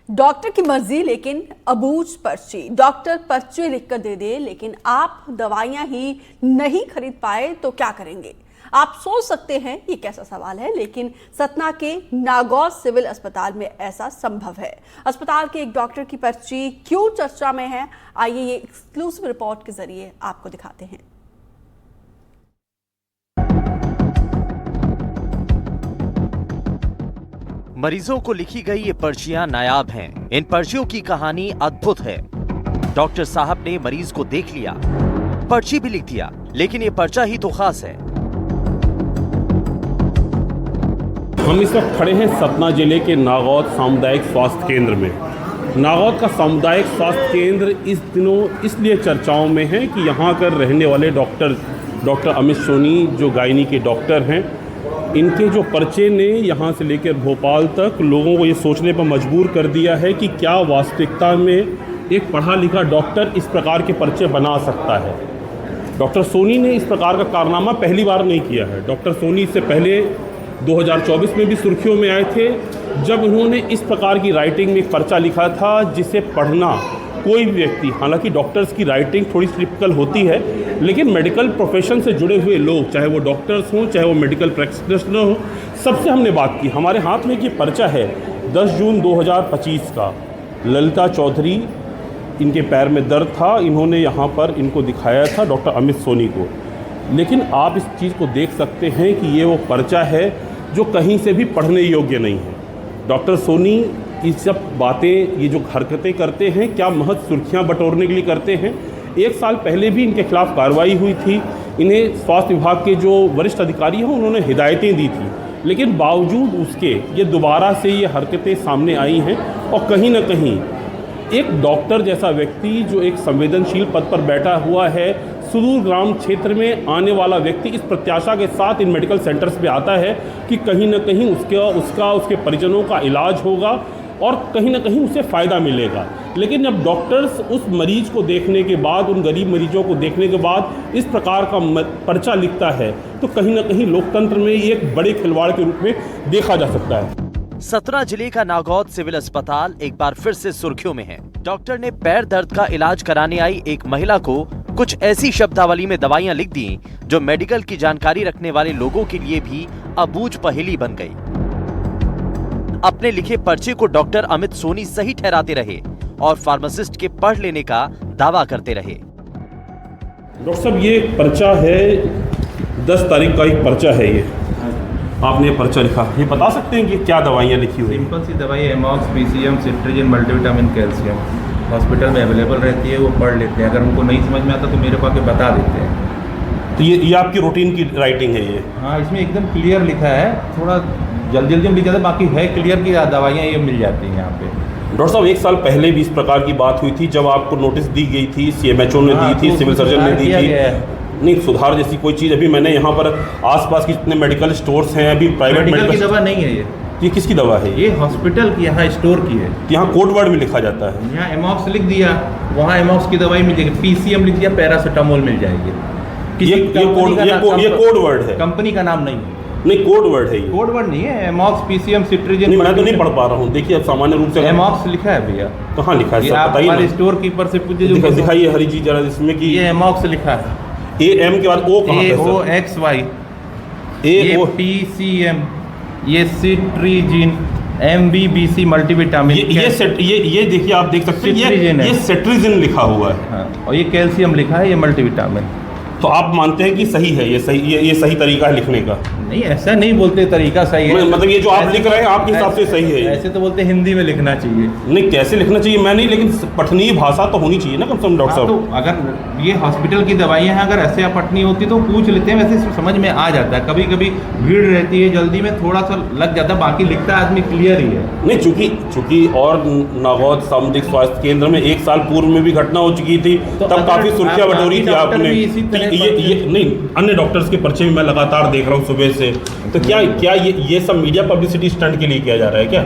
Doctor की मर्जी लेकिन अबूझ पर्ची। डॉक्टर पर्ची लिखकर दे दे लेकिन आप दवाइयां ही नहीं खरीद पाए तो क्या करेंगे? आप सोच सकते हैं ये कैसा सवाल है, लेकिन सतना के नागौर सिविल अस्पताल में ऐसा संभव है। अस्पताल के एक डॉक्टर की पर्ची क्यों चर्चा में है, आइए ये एक्सक्लूसिव रिपोर्ट के जरिए आपको दिखाते हैं। मरीजों को लिखी गई ये पर्चियां नायाब हैं। इन पर्चियों की कहानी अद्भुत है। डॉक्टर साहब ने मरीज को देख लिया, पर्ची भी लिख दिया, लेकिन ये पर्चा ही तो खास है। हम इस वक्त खड़े हैं सतना जिले के नागौर सामुदायिक स्वास्थ्य केंद्र में। नागौर का सामुदायिक स्वास्थ्य केंद्र इस दिनों इसलिए चर्चाओं में है कि यहाँ कर रहने वाले डॉक्टर अमित सोनी जो गायनी के डॉक्टर हैं, इनके जो पर्चे ने यहाँ से लेकर भोपाल तक लोगों को ये सोचने पर मजबूर कर दिया है कि क्या वास्तविकता में एक पढ़ा लिखा डॉक्टर इस प्रकार के पर्चे बना सकता है। डॉक्टर सोनी ने इस प्रकार का कारनामा पहली बार नहीं किया है। डॉक्टर सोनी इससे पहले 2024 में भी सुर्खियों में आए थे, जब उन्होंने इस प्रकार की राइटिंग में एक पर्चा लिखा था जिसे पढ़ना कोई भी व्यक्ति, हालांकि डॉक्टर्स की राइटिंग थोड़ी टिपिकल होती है, लेकिन मेडिकल प्रोफेशन से जुड़े हुए लोग, चाहे वो डॉक्टर्स हों, चाहे वो मेडिकल प्रैक्टिशनर हों, सबसे हमने बात की। हमारे हाथ में एक ये पर्चा है 10 जून 2025 का। ललिता चौधरी, इनके पैर में दर्द था, इन्होंने यहाँ पर इनको दिखाया था डॉक्टर अमित सोनी को। लेकिन आप इस चीज़ को देख सकते हैं कि ये वो पर्चा है जो कहीं से भी पढ़ने योग्य नहीं है। डॉक्टर सोनी ये सब बातें, ये जो हरकतें करते हैं, क्या महज सुर्खियां बटोरने के लिए करते हैं। 1 साल पहले भी इनके खिलाफ कार्रवाई हुई थी। इन्हें स्वास्थ्य विभाग के जो वरिष्ठ अधिकारी हैं उन्होंने हिदायतें दी थी, लेकिन बावजूद उसके ये दोबारा से ये हरकतें सामने आई हैं। और कहीं ना कहीं एक डॉक्टर जैसा व्यक्ति जो एक संवेदनशील पद पर बैठा हुआ है, सुदूर ग्राम क्षेत्र में आने वाला व्यक्ति इस प्रत्याशा के साथ इन मेडिकल सेंटर्स पे आता है कि कहीं ना कहीं उसके परिजनों का इलाज होगा और कहीं ना कहीं उसे फ़ायदा मिलेगा। लेकिन जब डॉक्टर्स उस मरीज को देखने के बाद, उन गरीब मरीजों को देखने के बाद इस प्रकार का पर्चा लिखता है, तो कहीं ना कहीं लोकतंत्र में एक बड़े खिलवाड़ के रूप में देखा जा सकता है। सतना जिले का नागौर सिविल अस्पताल एक बार फिर से सुर्खियों में है। डॉक्टर ने पैर दर्द का इलाज कराने आई एक महिला को कुछ ऐसी शब्दावली में दवाइयां लिख दी जो मेडिकल की जानकारी रखने वाले लोगों के लिए भी अबूझ पहेली बन गई। अपने लिखे पर्चे को डॉक्टर अमित सोनी सही ठहराते रहे और फार्मासिस्ट के पढ़ लेने का दावा करते रहे। डॉक्टर साहब, ये पर्चा है 10 तारीख का, एक पर्चा है ये, आपने पर्चा लिखा। ये बता सकते हैं कि क्या दवाइयाँ लिखी हुई? सिंपल सी दवाई amox, PCM, cetirizine, multivitamin, calcium hospital में अवेलेबल रहती है, वो पढ़ लेते हैं। अगर उनको नहीं समझ में आता तो मेरे को आके बता देते हैं। तो ये आपकी रूटीन की राइटिंग है ये? हाँ, इसमें एकदम क्लियर लिखा है। थोड़ा जल्दी में लिख जाता है, बाकी है क्लियर की दवाइयाँ ये मिल जाती हैं यहाँ पे। डॉक्टर साहब, 1 साल पहले भी इस प्रकार की बात हुई थी जब आपको नोटिस दी गई थी, CMHO ने दी थी, सिविल सर्जन ने दी थी। नहीं, सुधार जैसी कोई चीज़ अभी मैंने यहाँ पर आसपास के जितने मेडिकल स्टोर्स हैं, अभी प्राइवेट मेडिकल की दवा नहीं है ये किसकी दवा है? ये हॉस्पिटल की, यहाँ स्टोर की है। यहाँ कोड वर्ड भी लिखा जाता है। यहाँ एमॉक्स लिख दिया, वहाँ एमॉक्स की दवाई मिल जाएगी। PCM लिख दिया, पैरासीटामोल मिल जाएगी। ये कोड वर्ड है, कंपनी का नाम नहीं है। नहीं, कोड वर्ड है ये। कोड वर्ड नहीं है। एमॉक्स, PCM, सिट्रिजिन। मैं तो नहीं पढ़ पा रहा हूँ। देखिए, अब सामान्य रूप से एमॉक्स लिखा है भैया। कहाँ लिखा है? आप हमारे स्टोर कीपर से पूछिए, दिखाइए हरी जी जरा, जिसमें कि ये एमॉक्स लिखा है। AM के बाद O कहाँ पे? AOXY, ये PCM, ये सिट्रिजिन, MBBC मल्टीविटामिन। ये देखिए, आप देख सकते हैं ये सेट्रिजिन लिखा हुआ है। हाँ, और ये कैल्शियम लिखा है, ये मल्टीविटामिन। तो आप मानते हैं कि सही है ये सही तरीका है लिखने का? नहीं, ऐसा नहीं बोलते तरीका सही है। मतलब ये जो आप लिख रहे हैं आपके हिसाब से सही है? ऐसे तो बोलते हिंदी में लिखना चाहिए। नहीं, कैसे लिखना चाहिए मैं नहीं, लेकिन पठनीय भाषा तो होनी चाहिए ना कम से कम डॉक्टर साहब। तो अगर ये हॉस्पिटल की दवाइयाँ हैं, अगर ऐसे पठनी होती तो पूछ लेते हैं, वैसे समझ में आ जाता है। कभी कभी भीड़ रहती है, जल्दी में थोड़ा सा लग जाता है, बाकी लिखता आदमी क्लियर ही है। नहीं, चूंकि और नागौर सामुदायिक स्वास्थ्य केंद्र में 1 साल पूर्व में भी घटना हो चुकी थी, तब काफी सुर्खियां बटोरी थी आपने। ये नहीं, अन्य डॉक्टर्स के पर्चे भी मैं लगातार देख रहा हूँ सुबह से। तो क्या ये सब मीडिया पब्लिसिटी स्टंट के लिए किया जा रहा है क्या?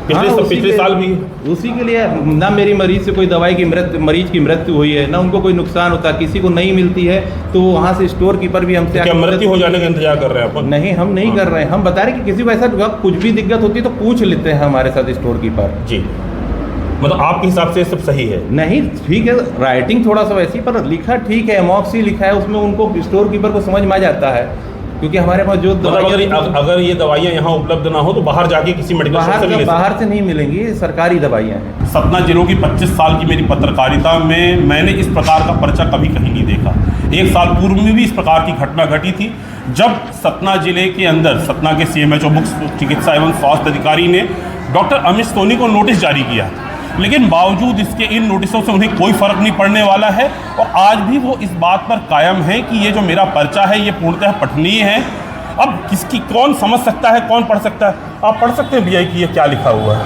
पिछले साल भी उसी के लिए ना मेरी मरीज से कोई दवाई की मरीज की मृत्यु हुई है, ना उनको कोई नुकसान होता, किसी को नहीं मिलती है तो वहाँ से स्टोर कीपर भी हमसे क्या मृत्यु हो जाने का इंतजार कर रहे हैं? नहीं, हम नहीं कर रहे हैं। हम बता रहे कि किसी को ऐसा कुछ भी दिक्कत होती है तो पूछ लेते हैं हमारे साथ स्टोर कीपर। जी, मतलब आपके हिसाब से ये सब सही है? नहीं ठीक है, राइटिंग थोड़ा सा वैसी, पर लिखा ठीक है, एमॉक्सी लिखा है उसमें, उनको स्टोर कीपर को समझ में आ जाता है, क्योंकि हमारे पास जो मतलब अगर ये दवाइयाँ यहाँ उपलब्ध ना हो तो बाहर जाके किसी मेडिकल शॉप से ले सकते हैं? बाहर से नहीं मिलेंगी, सरकारी दवाइयाँ हैं। सतना जिलों की 25 साल की मेरी पत्रकारिता में मैंने इस प्रकार का पर्चा कभी कहीं नहीं देखा। 1 साल पूर्व में भी इस प्रकार की घटना घटी थी, जब सतना जिले के अंदर सतना के CMHO मुख्य चिकित्सा एवं स्वास्थ्य अधिकारी ने डॉक्टर अमित सोनी को नोटिस जारी किया, लेकिन बावजूद इसके इन नोटिसों से उन्हें कोई फर्क नहीं पड़ने वाला है और आज भी वो इस बात पर कायम है कि ये जो मेरा पर्चा है ये पूर्णतः पठनीय है। अब किसकी कौन समझ सकता है, कौन पढ़ सकता है? आप पढ़ सकते हैं भैया कि ये क्या लिखा हुआ है?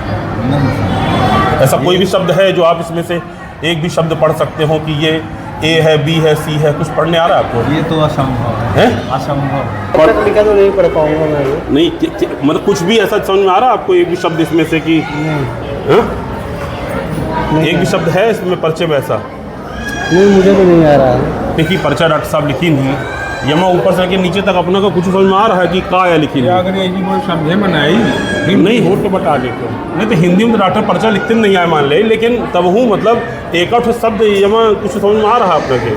ऐसा कोई भी शब्द है जो आप इसमें से एक भी शब्द पढ़ सकते हो कि ये A है, B है, C है? कुछ पढ़ने आ रहा है आपको? ये तो असंभव है, असंभव लिखा तो नहीं पढ़ पाऊंगा मैं। नहीं मतलब कुछ भी ऐसा समझ में आ रहा है आपको एक भी शब्द इसमें से कि एक भी शब्द है इसमें पर्चे में ऐसा? नहीं, मुझे तो नहीं आ रहा है। देखिए पर्चा डॉक्टर साहब लिखी नहीं, यमा ऊपर से लेके नीचे तक अपना को कुछ समझ में आ रहा है कि का है लिखी नहीं। अगर ये कोई समझे में नहीं हो तो बता देते, नहीं तो हिंदी में तो डॉक्टर पर्चा लिखते नहीं आए मान ले, लेकिन तब हूँ मतलब एक आठ शब्द यमा कुछ समझ में आ रहा है अपने के?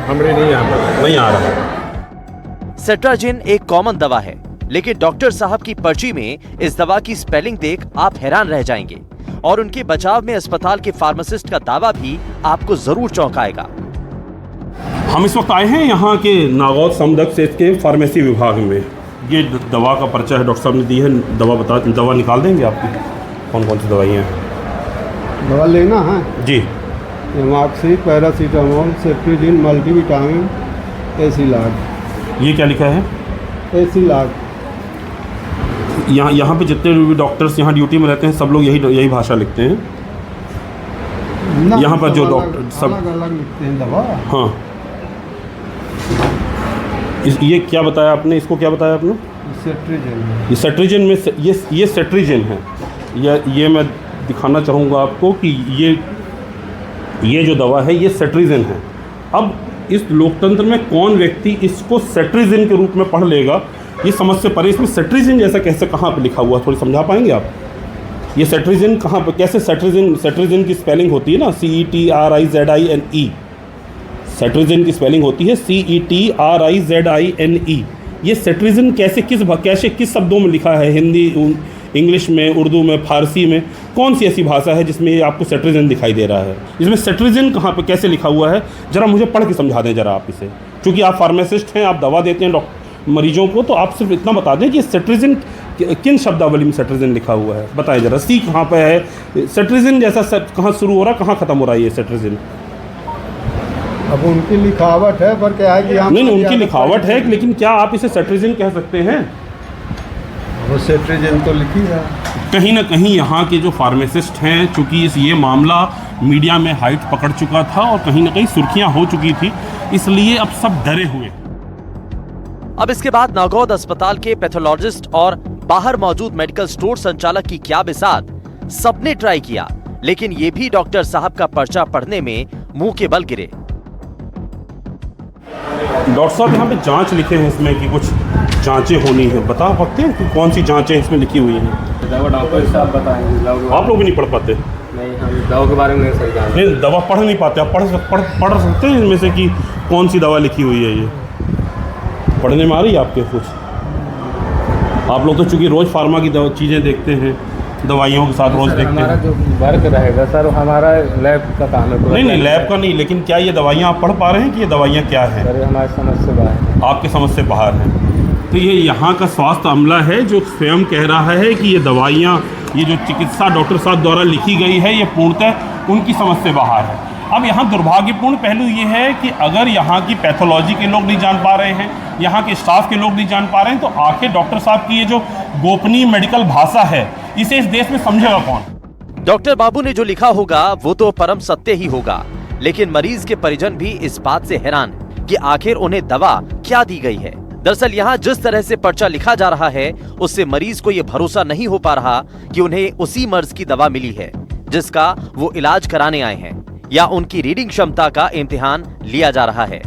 हमरे नहीं आ रहा। सेट्राजिन एक कॉमन दवा है, लेकिन डॉक्टर साहब की पर्ची में इस दवा की स्पेलिंग देख आप हैरान रह जाएंगे और उनके बचाव में अस्पताल के फार्मासिस्ट का दावा भी आपको जरूर चौंकाएगा। हम इस वक्त आए हैं यहाँ के नागौद सामुदायिक क्षेत्र के फार्मेसी विभाग में। ये दवा का पर्चा है, डॉक्टर साहब ने दी है, दवा निकाल देंगे आपकी? कौन कौन सी दवाइयाँ हैं? दवा लेना है जी। एमॉक्सी, पैरासीटामोल, सेट्रिजिन, मल्टीविटामिन, एसिलाग। ये क्या लिखा है? एसिलाग। यहाँ पे जितने भी डॉक्टर्स यहाँ ड्यूटी में रहते हैं सब लोग यही भाषा लिखते हैं। यहाँ पर जो डॉक्टर सब अलग लिखते हैं दवा। हाँ, ये क्या बताया आपने, इसको क्या बताया आपने? सेट्रिजिन। ये सेट्रिजिन में ये सेट्रिजिन है। ये मैं दिखाना चाहूँगा आपको कि ये जो दवा है ये सेट्रिजिन है। अब इस लोकतंत्र में कौन व्यक्ति इसको सेट्रिजिन के रूप में पढ़ लेगा, ये समझ से परे। इसमें सेट्रिजिन जैसा कैसे कहाँ पे लिखा हुआ, थोड़ी समझा पाएंगे आप? ये सेट्रिजिन कहाँ पे, कैसे सेट्रिजिन की स्पेलिंग होती है ना, CETRIZINE। सेट्रिजिन की स्पेलिंग होती है CETRIZINE। ये सेट्रिजिन कैसे किस शब्दों में लिखा है? हिंदी, इंग्लिश में, उर्दू में, फारसी में? कौन सी ऐसी भाषा है जिसमें ये आपको सेट्रिजिन दिखाई दे रहा है? इसमें सेट्रिजिन कहाँ पे कैसे लिखा हुआ है, ज़रा मुझे पढ़ के समझा दें ज़रा आप इसे, क्योंकि आप फार्मासिस्ट हैं, आप दवा देते हैं मरीजों को, तो आप सिर्फ इतना बता दें कि सेट्रिजिन किन शब्दावली में सेट्रिजिन लिखा हुआ है, बताएं ज़रा। C कहाँ पे है? सेट्रिजिन जैसा कहाँ शुरू हो रहा है, कहाँ ख़त्म हो रहा है ये सेट्रिजिन? अब उनकी लिखावट है, पर क्या है कि नहीं उनकी लिखावट है, लेकिन क्या आप इसे सेट्रिजिन कह सकते हैं? वो सेट्रिजिन तो लिखी है। कहीं ना कहीं यहाँ के जो फार्मासिस्ट हैं, चूँकि ये मामला मीडिया में हाइट पकड़ चुका था और कहीं ना कहीं सुर्खियाँ हो चुकी थी, इसलिए अब सब डरे हुए। अब इसके बाद नागौद अस्पताल के पैथोलॉजिस्ट और बाहर मौजूद मेडिकल स्टोर संचालक की क्या बिसात, सबने ट्राई किया, लेकिन ये भी डॉक्टर साहब का पर्चा पढ़ने में मुंह के बल गिरे। डॉक्टर साहब यहाँ पे जांच लिखे हैं इसमें कि कुछ जांचें होनी है, बता सकते हैं कि कौन सी जांचें इसमें लिखी हुई हैं? दवा डॉक्टर साहब बताएंगे। आप लोग भी नहीं पढ़ पाते? नहीं, हम दवा के बारे में नहीं सही जानते। नहीं, दवा पढ़ नहीं पाते आप? पढ़ सकते हैं इनमें से कि कौन सी दवा लिखी हुई है? ये पढ़ने में आ रही है आपके कुछ? आप लोग तो चूँकि रोज़ फार्मा की चीज़ें देखते हैं, दवाइयों के साथ रोज़ देखते हमारा हैं। जो वर्क रहेगा सर, हमारा लैब का काम है। नहीं लैब का नहीं, लेकिन क्या ये दवाइयाँ आप पढ़ पा रहे हैं कि ये दवाइयाँ क्या हैं? सर हमारी समझ से बाहर, आपके समझ से बाहर हैं। तो ये यहाँ का स्वास्थ्य अमला है जो स्वयं कह रहा है कि ये दवाइयाँ, ये जो चिकित्सा डॉक्टर साहब द्वारा लिखी गई है, ये पूर्णतः उनकी समझ से बाहर है। अब यहाँ दुर्भाग्यपूर्ण पहलू ये है कि अगर यहाँ की पैथोलॉजी के लोग नहीं जान पा रहे हैं, यहाँ के स्टाफ के लोग नहीं जान पा रहे हैं, तो आखिर डॉक्टर साहब की ये जो गोपनीय मेडिकल भाषा है, इसे इस देश में समझेगा कौन? डॉक्टर बाबू ने जो लिखा होगा वो तो परम सत्य ही होगा, लेकिन मरीज के परिजन भी इस बात से हैरान है कि आखिर उन्हें दवा क्या दी गई है। दरअसल यहाँ जिस तरह से पर्चा लिखा जा रहा है, उससे मरीज को ये भरोसा नहीं हो पा रहा कि उन्हें उसी मर्ज की दवा मिली है जिसका वो इलाज कराने आए हैं, या उनकी रीडिंग क्षमता का इम्तिहान लिया जा रहा है।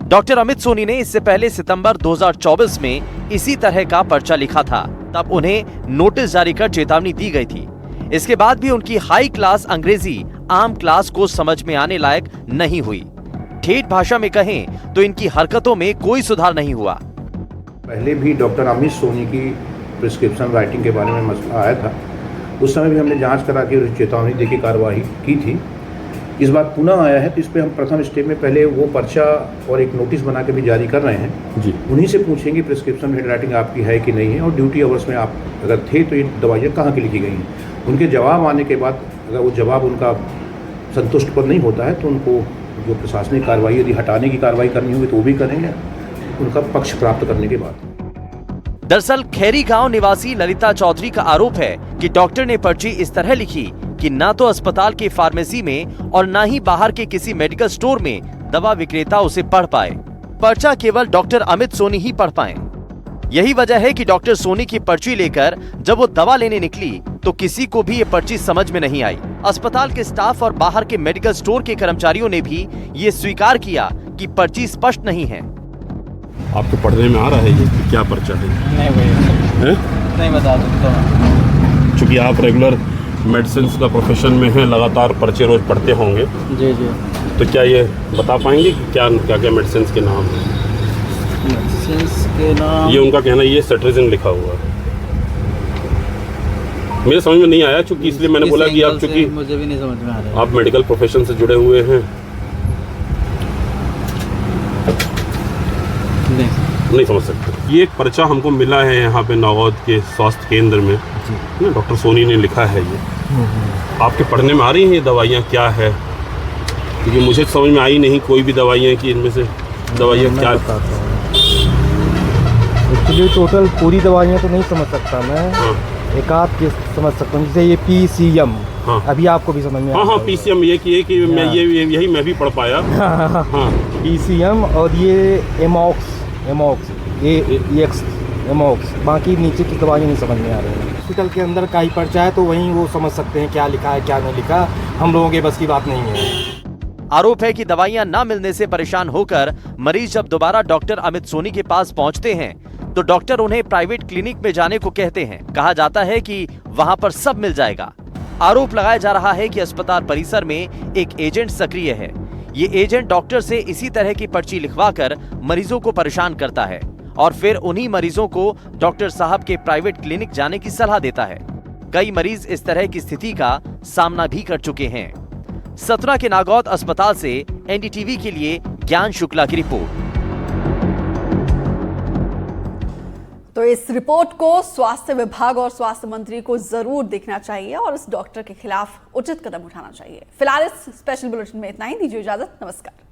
डॉक्टर अमित सोनी ने इससे पहले सितंबर 2024 में इसी तरह का पर्चा लिखा था। तब उन्हें नोटिस जारी कर चेतावनी दी गई थी। इसके बाद भी उनकी हाई क्लास अंग्रेजी आम क्लास को समझ में आने लायक नहीं हुई। ठेठ भाषा में कहें तो इनकी हरकतों में कोई सुधार नहीं हुआ। पहले भी डॉक्टर अमित सोनी की प्रिस्क्रिप्शन राइटिंग के बारे में मसला आया था, उस समय भी हमने जांच करा के चेतावनी दे के कार्रवाई की थी। इस बार पुनः आया है तो इस पर हम प्रथम स्टेप में पहले वो पर्चा और एक नोटिस बना के भी जारी कर रहे हैं जी। उन्हीं से पूछेंगे प्रिस्क्रिप्शन हेड राइटिंग आपकी है कि नहीं है, और ड्यूटी आवर्स में आप अगर थे तो ये दवाइयाँ कहाँ की लिखी गई हैं। उनके जवाब आने के बाद अगर वो जवाब उनका संतुष्टप्रद नहीं होता है तो उनको जो प्रशासनिक कार्रवाई यदि हटाने की कार्रवाई करनी होगी तो वो भी करेंगे, उनका पक्ष प्राप्त करने के बाद। दरअसल खैरी गांव निवासी ललिता चौधरी का आरोप है कि डॉक्टर ने पर्ची इस तरह लिखी कि ना तो अस्पताल के फार्मेसी में और ना ही बाहर के किसी मेडिकल स्टोर में दवा विक्रेता उसे पढ़ पाए। पर्चा केवल डॉक्टर अमित सोनी ही पढ़ पाए। यही वजह है कि डॉक्टर सोनी की पर्ची लेकर जब वो दवा लेने निकली तो किसी को भी ये पर्ची समझ में नहीं आई। अस्पताल के स्टाफ और बाहर के मेडिकल स्टोर के कर्मचारियों ने भी ये स्वीकार किया कि पर्ची स्पष्ट नहीं है। आपको पढ़ने में आ रहा है ये कि क्या पर्चा है? नहीं भैया, नहीं बता सकता। चूँकि आप रेगुलर मेडिसिन का प्रोफेशन में हैं, लगातार पर्चे रोज पढ़ते होंगे जी जी, तो क्या ये बता पाएंगे कि क्या क्या क्या मेडिसिन के नाम हैं? मेडिसिन के नाम ये उनका कहना ये सेट्रिजिन लिखा हुआ है। मेरे समझ में नहीं आया, चूँकि इसलिए मैंने बोला कि आप चूँकि मुझे भी नहीं समझ में आ रहा है। आप मेडिकल प्रोफेशन से जुड़े हुए हैं, नहीं समझ सकते। ये एक पर्चा हमको मिला है यहाँ पे नागौद के स्वास्थ्य केंद्र में, डॉक्टर सोनी ने लिखा है ये। आपके पढ़ने में आ रही हैं ये दवाइयाँ क्या है? क्योंकि मुझे समझ में आई नहीं कोई भी दवाइयाँ कि इनमें से दवाइयाँ क्या। एक्चुअली टोटल पूरी दवाइयाँ तो नहीं समझ सकता मैं, एक आध के समझ सकता हूँ, जैसे ये PCM। हाँ। अभी आपको भी समझ में हाँ हाँ PCM ये कि मैं यही मैं भी पढ़ पाया। हाँ PCM और ये एमॉक्स बाकी नीचे की दवाइयाँ नहीं समझ में आ रही हैं। हॉस्पिटल के अंदर का ही पर्चा है तो वहीं वो समझ सकते हैं क्या लिखा है क्या नहीं लिखा, हम लोगों के बस की बात नहीं है। आरोप है कि दवाइयां ना मिलने से परेशान होकर मरीज जब दोबारा डॉक्टर अमित सोनी के पास पहुंचते हैं तो डॉक्टर उन्हें प्राइवेट क्लिनिक में जाने को कहते हैं। कहा जाता है कि वहां पर सब मिल जाएगा। आरोप लगाया जा रहा है कि अस्पताल परिसर में एक एजेंट सक्रिय है। ये एजेंट डॉक्टर से इसी तरह की पर्ची लिखवाकर मरीजों को परेशान करता है और फिर उन्हीं मरीजों को डॉक्टर साहब के प्राइवेट क्लिनिक जाने की सलाह देता है। कई मरीज इस तरह की स्थिति का सामना भी कर चुके हैं। सतना के नागौद अस्पताल से एनडीटीवी के लिए ज्ञान शुक्ला की रिपोर्ट। तो इस रिपोर्ट को स्वास्थ्य विभाग और स्वास्थ्य मंत्री को जरूर देखना चाहिए और इस डॉक्टर के खिलाफ उचित कदम उठाना चाहिए। फिलहाल इस स्पेशल बुलेटिन में इतना ही। दीजिए इजाजत, नमस्कार।